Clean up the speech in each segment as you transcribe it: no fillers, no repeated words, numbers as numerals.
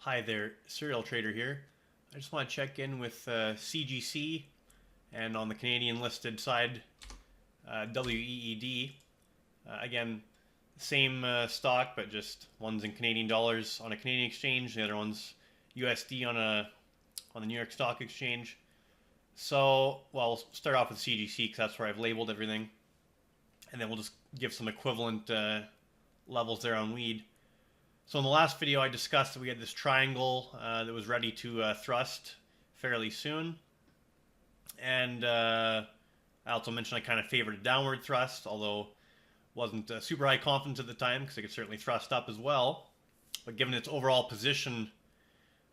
Hi there, Serial Trader here. I just want to check in with CGC and on the Canadian listed side, WEED. Again, same stock, but just one's in Canadian dollars on a Canadian exchange, the other one's USD on the New York Stock Exchange. So, well, we'll start off with CGC because that's where I've labeled everything, and then we'll just give some equivalent levels there on weed. So in the last video I discussed that we had this triangle that was ready to thrust fairly soon. And I also mentioned I kind of favored a downward thrust, although wasn't super high confidence at the time because it could certainly thrust up as well. But given its overall position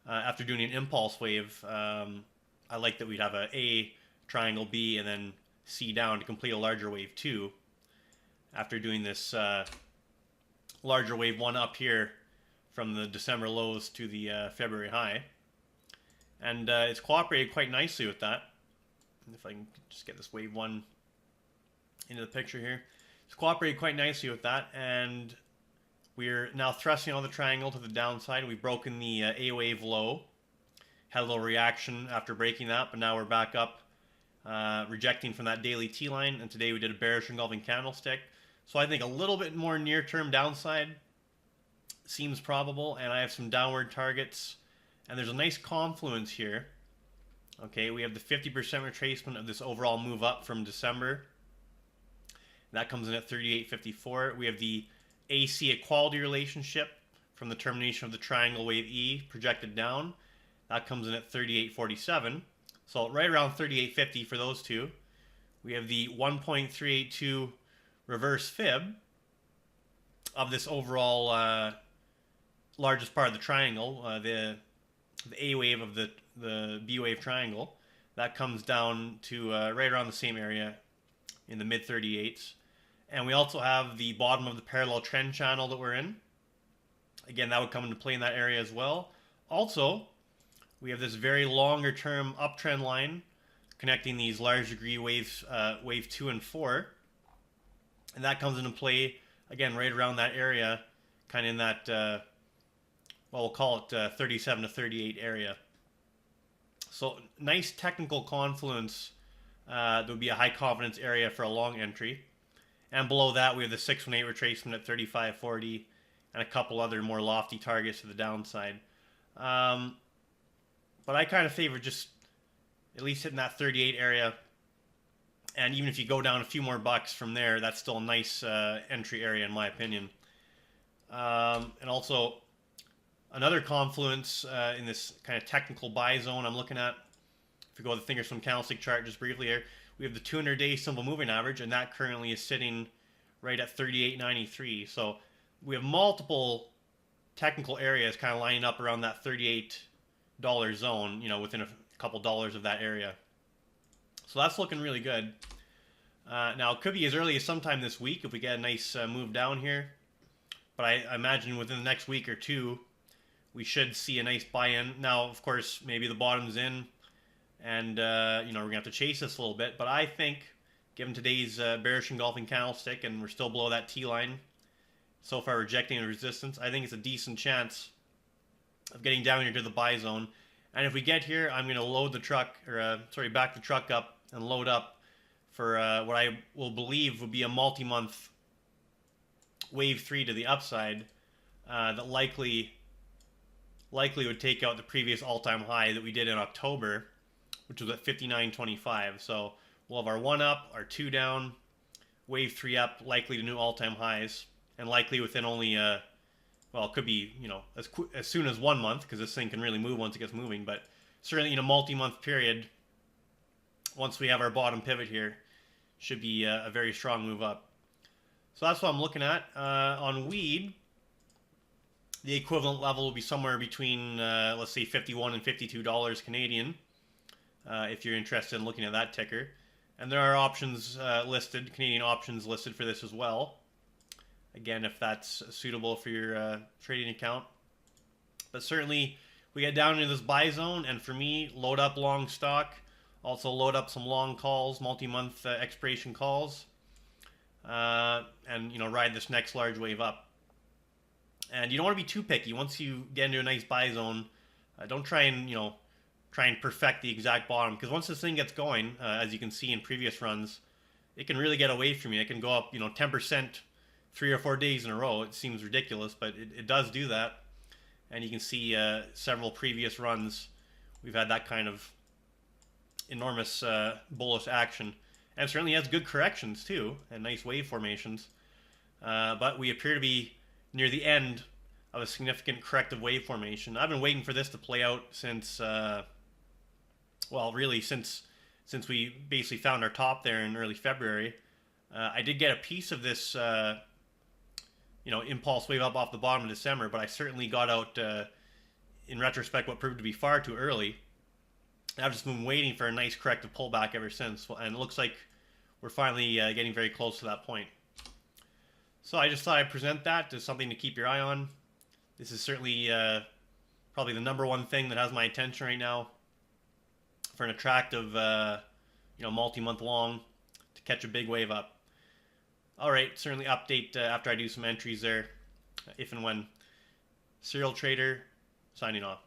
after doing an impulse wave, I like that we'd have a triangle, B, and then C down to complete a larger wave 2 after doing this larger wave 1 up here from the December lows to the February high. And it's cooperated quite nicely with that. If I can just get this wave 1 into the picture here. It's cooperated quite nicely with that, and we're now thrusting on the triangle to the downside. We've broken the A wave low. Had a little reaction after breaking that, but now we're back up, rejecting from that daily T line, and today we did a bearish engulfing candlestick. So I think a little bit more near-term downside seems probable, and I have some downward targets, and there's a nice confluence here. Okay, we have the 50% retracement of this overall move up from December. That comes in at 38.54. We have the AC equality relationship from the termination of the triangle wave E projected down. That comes in at 38.47. So right around 38.50 for those two. We have the 1.382 reverse fib of this overall largest part of the triangle, the A wave of the B wave triangle. That comes down to right around the same area in the mid 38s. And we also have the bottom of the parallel trend channel that we're in. Again, that would come into play in that area as well. Also, we have this very longer term uptrend line connecting these large degree waves, wave 2 and 4. And that comes into play, again, right around that area, kind of in that, well, we'll call it 37 to 38 area. So nice technical confluence. There would be a high confidence area for a long entry. And below that, we have the 618 retracement at 35.40 and a couple other more lofty targets to the downside. But I kind of favor just at least hitting that 38 area. And even if you go down a few more bucks from there, that's still a nice entry area in my opinion. And also another confluence in this kind of technical buy zone I'm looking at. If we go to the fingers from candlestick chart just briefly here, we have the 200-day simple moving average, and that currently is sitting right at 38.93. So we have multiple technical areas kind of lining up around that $38 zone, you know, within a couple dollars of that area. So that's looking really good. Now, it could be as early as sometime this week if we get a nice move down here. But I imagine within the next week or two, we should see a nice buy-in. Now, of course, maybe the bottom's in, and you know, we're gonna have to chase this a little bit. But I think, given today's bearish engulfing candlestick, and we're still below that T line, so far rejecting the resistance, I think it's a decent chance of getting down here to the buy zone. And if we get here, I'm gonna load the truck, or back the truck up and load up for what I will believe would be a multi-month wave 3 to the upside that likely would take out the previous all-time high that we did in October, which was at 59.25. So we'll have our 1 up, our 2 down, wave 3 up, likely to new all-time highs, and likely within only well, it could be, you know, as soon as 1 month, because this thing can really move once it gets moving, but certainly in a multi-month period, once we have our bottom pivot here, should be a very strong move up. So that's what I'm looking at. On weed, the equivalent level will be somewhere between, let's say, $51 and $52 Canadian, if you're interested in looking at that ticker. And there are options listed, Canadian options listed for this as well. Again, if that's suitable for your trading account. But certainly, we get down into this buy zone, and for me, load up long stock. Also load up some long calls, multi-month expiration calls. And, you know, ride this next large wave up. And you don't want to be too picky. Once you get into a nice buy zone, don't try and perfect the exact bottom, because once this thing gets going, as you can see in previous runs, it can really get away from you. It can go up 10% 3 or 4 days in a row. It seems ridiculous, but it does do that. And you can see several previous runs, we've had that kind of enormous bullish action. And it certainly has good corrections too, and nice wave formations. But we appear to be near the end of a significant corrective wave formation. I've been waiting for this to play out since, really since we basically found our top there in early February. I did get a piece of this, impulse wave up off the bottom of December, but I certainly got out, in retrospect, what proved to be far too early. I've just been waiting for a nice corrective pullback ever since, and it looks like we're finally getting very close to that point. So I just thought I'd present that as something to keep your eye on. This is certainly probably the #1 thing that has my attention right now for an attractive, multi-month long to catch a big wave up. All right, certainly update after I do some entries there, if and when. Serial Trader, signing off.